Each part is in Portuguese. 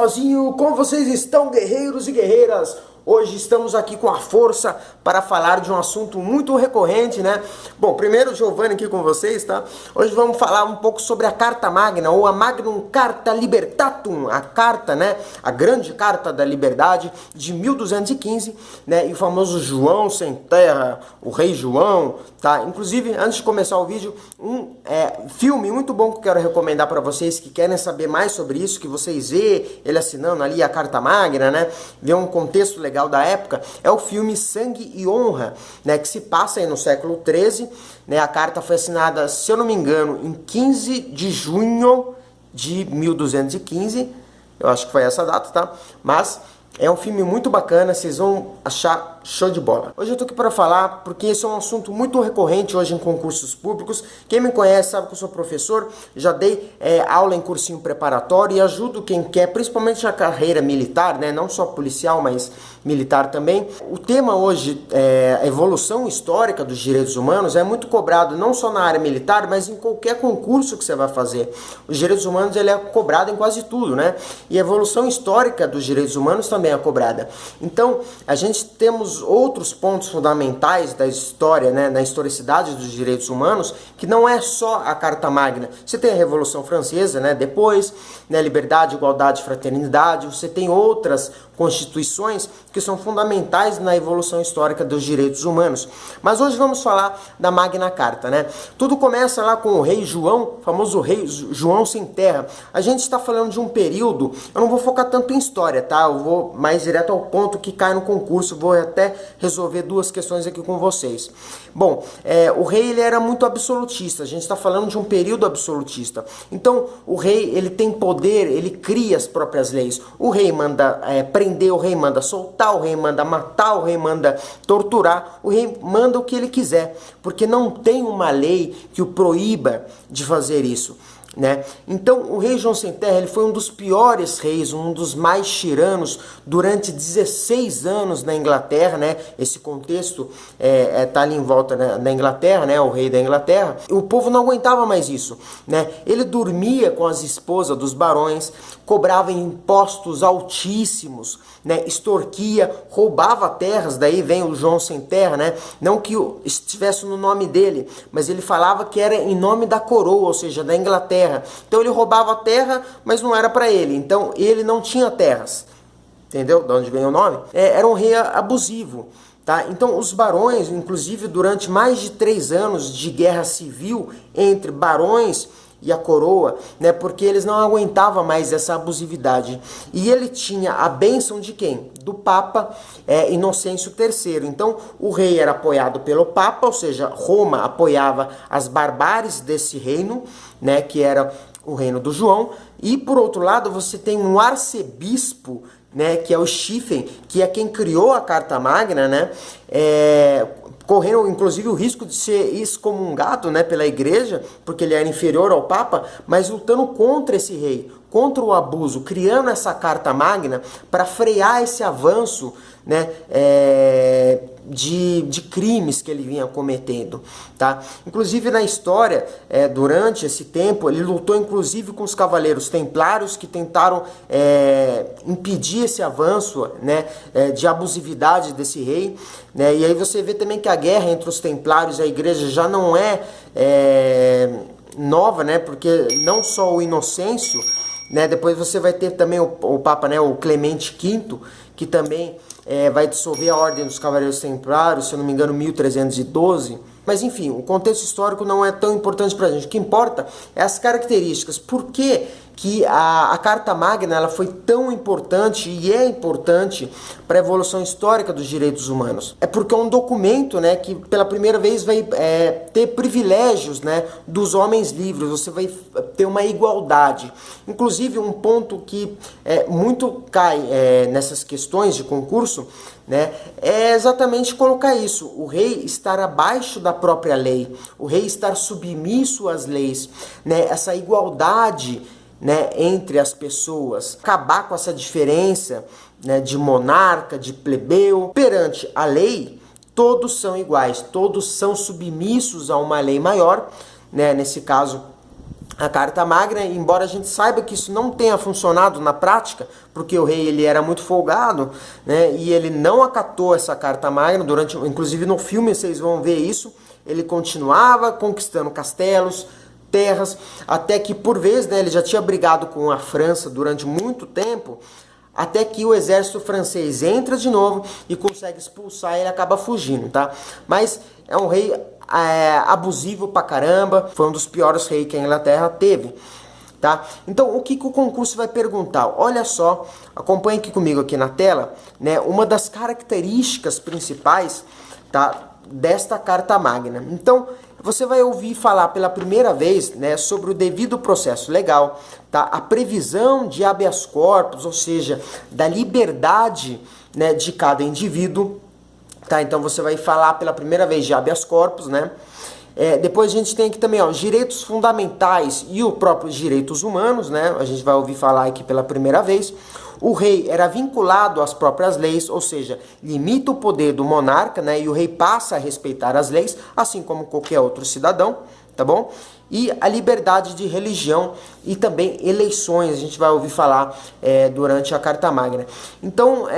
sozinho, como vocês estão, guerreiros e guerreiras? Hoje estamos aqui com a força para falar de um assunto muito recorrente, né? Bom, primeiro Giovanni aqui com vocês, tá? Hoje vamos falar um pouco sobre a Carta Magna, ou a Magnum Carta Libertatum, a carta, né? A grande Carta da Liberdade de 1215, né? E o famoso João Sem Terra, o Rei João, tá? Inclusive, antes de começar o vídeo, um filme muito bom que eu quero recomendar para vocês que querem saber mais sobre isso, que vocês vê ele assinando ali a Carta Magna, né? Vê um contexto legal da época, é o filme Sangue e Honra, né, que se passa aí no século XIII, né, a carta foi assinada, se eu não me engano, em 15 de junho de 1215, eu acho que foi essa data, tá? Mas é um filme muito bacana, vocês vão achar show de bola. Hoje eu tô aqui para falar, porque esse é um assunto muito recorrente hoje em concursos públicos. Quem me conhece sabe que eu sou professor, já dei aula em cursinho preparatório e ajudo quem quer, principalmente na carreira militar, né? Não só policial, mas militar também. O tema hoje, a evolução histórica dos direitos humanos, é muito cobrado não só na área militar, mas em qualquer concurso que você vai fazer. Os direitos humanos ele é cobrado em quase tudo, né? E a evolução histórica dos direitos humanos também é cobrada. Então, a gente temos outros pontos fundamentais da história, né, na historicidade dos direitos humanos, que não é só a Carta Magna. Você tem a Revolução Francesa, né, depois, né, liberdade, igualdade, fraternidade. Você tem outras constituições que são fundamentais na evolução histórica dos direitos humanos. Mas hoje vamos falar da Magna Carta, né? Tudo começa lá com o rei João, famoso rei João Sem Terra. A gente está falando de um período, eu não vou focar tanto em história, tá? Eu vou mais direto ao ponto que cai no concurso, vou até resolver duas questões aqui com vocês. Bom, o rei ele era muito absolutista, a gente está falando de um período absolutista. Então, o rei ele tem poder, ele cria as próprias leis. O rei manda prender, o rei manda soltar, o rei manda matar, o rei manda torturar, o rei manda o que ele quiser, porque não tem uma lei que o proíba de fazer isso, né? Então o rei João Sem Terra ele foi um dos piores reis, um dos mais tiranos durante 16 anos na Inglaterra, né? Esse contexto tá ali em volta, né, da Inglaterra, né? O rei da Inglaterra. O povo não aguentava mais isso, né? Ele dormia com as esposas dos barões, cobrava impostos altíssimos, né? Extorquia, roubava terras. Daí vem o João Sem Terra, né? Não que estivesse no nome dele, mas ele falava que era em nome da coroa, ou seja, da Inglaterra. Então ele roubava a terra, mas não era para ele. Então ele não tinha terras. Entendeu? De onde vem o nome? Era um rei abusivo. Tá? Então os barões, inclusive durante mais de 3 anos de guerra civil entre barões e a coroa, né, porque eles não aguentavam mais essa abusividade. E ele tinha a bênção de quem? Do Papa Inocêncio III. Então o rei era apoiado pelo Papa, ou seja, Roma apoiava as barbáries desse reino, né, que era o reino do João. E por outro lado você tem um arcebispo, né, que é o Stephen, que é quem criou a Carta Magna, né, correndo inclusive o risco de ser excomungado, né, pela igreja, porque ele era inferior ao Papa, mas lutando contra esse rei, contra o abuso, criando essa Carta Magna para frear esse avanço, né, de crimes que ele vinha cometendo, tá? Inclusive na história, durante esse tempo, ele lutou inclusive com os cavaleiros templários que tentaram impedir esse avanço, né, de abusividade desse rei, né? E aí você vê também que a guerra entre os templários e a igreja já não é nova, né? Porque não só o Inocêncio, né, depois você vai ter também o Papa, né, o Clemente V, que também vai dissolver a Ordem dos Cavaleiros Templários, se eu não me engano, 1312. Mas enfim, o contexto histórico não é tão importante pra gente. O que importa é as características. Por que a Carta Magna ela foi tão importante e é importante para a evolução histórica dos direitos humanos? É porque é um documento, né, que pela primeira vez vai ter privilégios, né, dos homens livres. Você vai ter uma igualdade. Inclusive um ponto que muito cai nessas questões de concurso, né, é exatamente colocar isso: o rei estar abaixo da própria lei, o rei estar submisso às leis, né, essa igualdade, né, entre as pessoas, acabar com essa diferença, né, de monarca, de plebeu. Perante a lei, todos são iguais, todos são submissos a uma lei maior, né, nesse caso a Carta Magna, embora a gente saiba que isso não tenha funcionado na prática, porque o rei ele era muito folgado, né, e ele não acatou essa Carta Magna, inclusive no filme vocês vão ver isso, ele continuava conquistando castelos, terras, até que por vezes, né, ele já tinha brigado com a França durante muito tempo, até que o exército francês entra de novo e consegue expulsar e ele acaba fugindo, tá? Mas é um rei abusivo pra caramba, foi um dos piores reis que a Inglaterra teve, tá? Então, o que o concurso vai perguntar? Olha só, acompanhe aqui comigo aqui na tela, né? Uma das características principais, tá, desta Carta Magna. Então, você vai ouvir falar pela primeira vez, né, sobre o devido processo legal, tá? A previsão de habeas corpus, ou seja, da liberdade, né, de cada indivíduo. Tá, então você vai falar pela primeira vez de habeas corpus, né? Depois a gente tem aqui também, ó, os direitos fundamentais e os próprios direitos humanos, né? A gente vai ouvir falar aqui pela primeira vez. O rei era vinculado às próprias leis, ou seja, limita o poder do monarca, né? E o rei passa a respeitar as leis, assim como qualquer outro cidadão, tá bom? E a liberdade de religião e também eleições, a gente vai ouvir falar durante a Carta Magna. Então,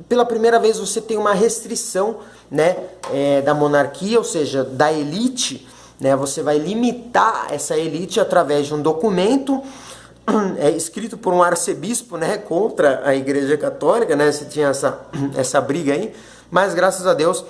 pela primeira vez você tem uma restrição, né, da monarquia, ou seja, da elite, né, você vai limitar essa elite através de um documento escrito por um arcebispo, né, contra a Igreja Católica, né, você tinha essa briga aí, mas graças a Deus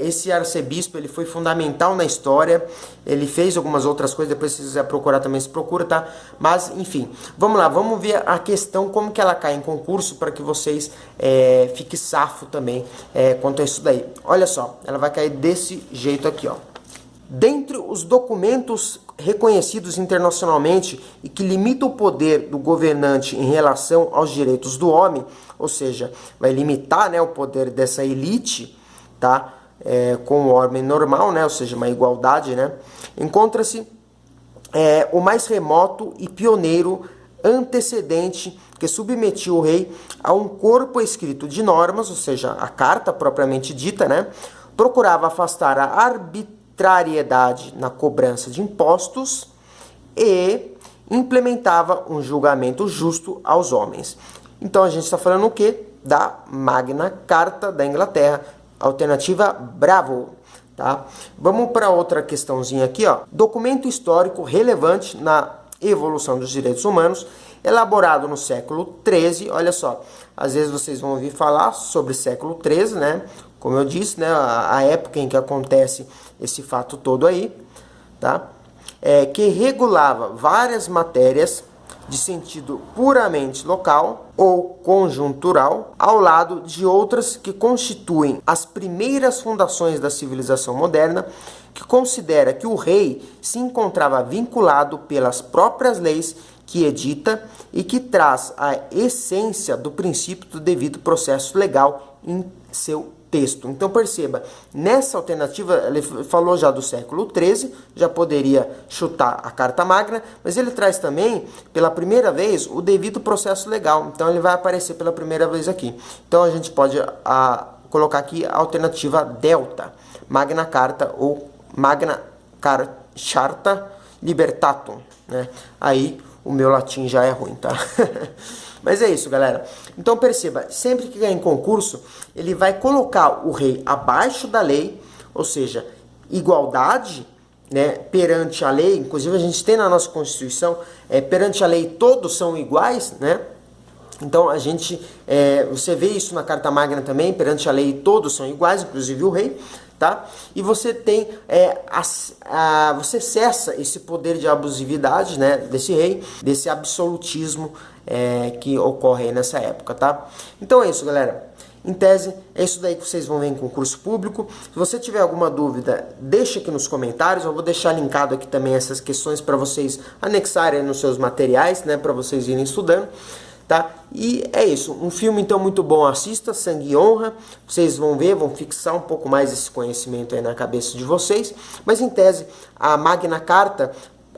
esse arcebispo ele foi fundamental na história, ele fez algumas outras coisas, depois se quiser procurar também se procura, tá? Mas enfim, vamos lá, vamos ver a questão, como que ela cai em concurso, para que vocês fiquem safo também quanto a isso daí. Olha só, ela vai cair desse jeito aqui, ó. Dentre os documentos reconhecidos internacionalmente e que limitam o poder do governante em relação aos direitos do homem, ou seja, vai limitar, né, o poder dessa elite, tá? Com o homem normal, né? Ou seja, uma igualdade, né? Encontra-se o mais remoto e pioneiro antecedente que submetia o rei a um corpo escrito de normas, ou seja, a carta propriamente dita, né? Procurava afastar a arbitrariedade na cobrança de impostos e implementava um julgamento justo aos homens. Então a gente está falando o quê? Da Magna Carta da Inglaterra, alternativa Bravo, tá? Vamos para outra questãozinha aqui, ó. Documento histórico relevante na evolução dos direitos humanos, elaborado no século XIII. Olha só, às vezes vocês vão ouvir falar sobre século XIII, né? Como eu disse, né? A época em que acontece esse fato todo aí, tá? Que regulava várias matérias de sentido puramente local ou conjuntural, ao lado de outras que constituem as primeiras fundações da civilização moderna, que considera que o rei se encontrava vinculado pelas próprias leis que edita e que traz a essência do princípio do devido processo legal em seu texto. Então perceba, nessa alternativa, ele falou já do século XIII, já poderia chutar a Carta Magna, mas ele traz também, pela primeira vez, o devido processo legal. Então ele vai aparecer pela primeira vez aqui. Então a gente pode colocar aqui a alternativa Delta, Magna Carta ou Magna Charta Libertatum, né? Aí o meu latim já é ruim, tá? Mas é isso, galera. Então perceba, sempre que ganha em concurso, ele vai colocar o rei abaixo da lei, ou seja, igualdade, né, perante a lei. Inclusive a gente tem na nossa Constituição, perante a lei todos são iguais, né? Então a gente, você vê isso na Carta Magna também, perante a lei todos são iguais, inclusive o rei, tá? E você tem, você cessa esse poder de abusividade, né, desse rei, desse absolutismo que ocorre aí nessa época, tá? Então é isso, galera. Em tese, é isso daí que vocês vão ver em concurso público. Se você tiver alguma dúvida, deixa aqui nos comentários. Eu vou deixar linkado aqui também essas questões para vocês anexarem nos seus materiais, né, para vocês irem estudando. Tá? E é isso, um filme então muito bom, assista, Sangue e Honra, vocês vão ver, vão fixar um pouco mais esse conhecimento aí na cabeça de vocês, mas em tese, a Magna Carta,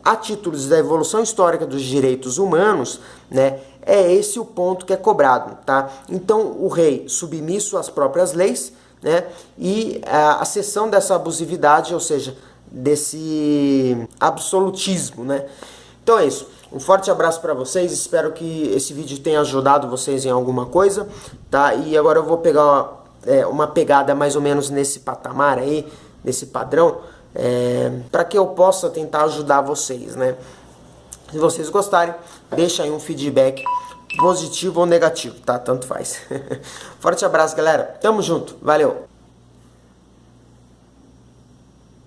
a títulos da evolução histórica dos direitos humanos, né, é esse o ponto que é cobrado, tá? Então o rei submisso às próprias leis, né, e a cessão dessa abusividade, ou seja, desse absolutismo, né? Então é isso. Um forte abraço para vocês. Espero que esse vídeo tenha ajudado vocês em alguma coisa, tá? E agora eu vou pegar uma pegada mais ou menos nesse patamar aí, nesse padrão, para que eu possa tentar ajudar vocês, né? Se vocês gostarem, deixa aí um feedback positivo ou negativo, tá? Tanto faz. Forte abraço, galera. Tamo junto. Valeu.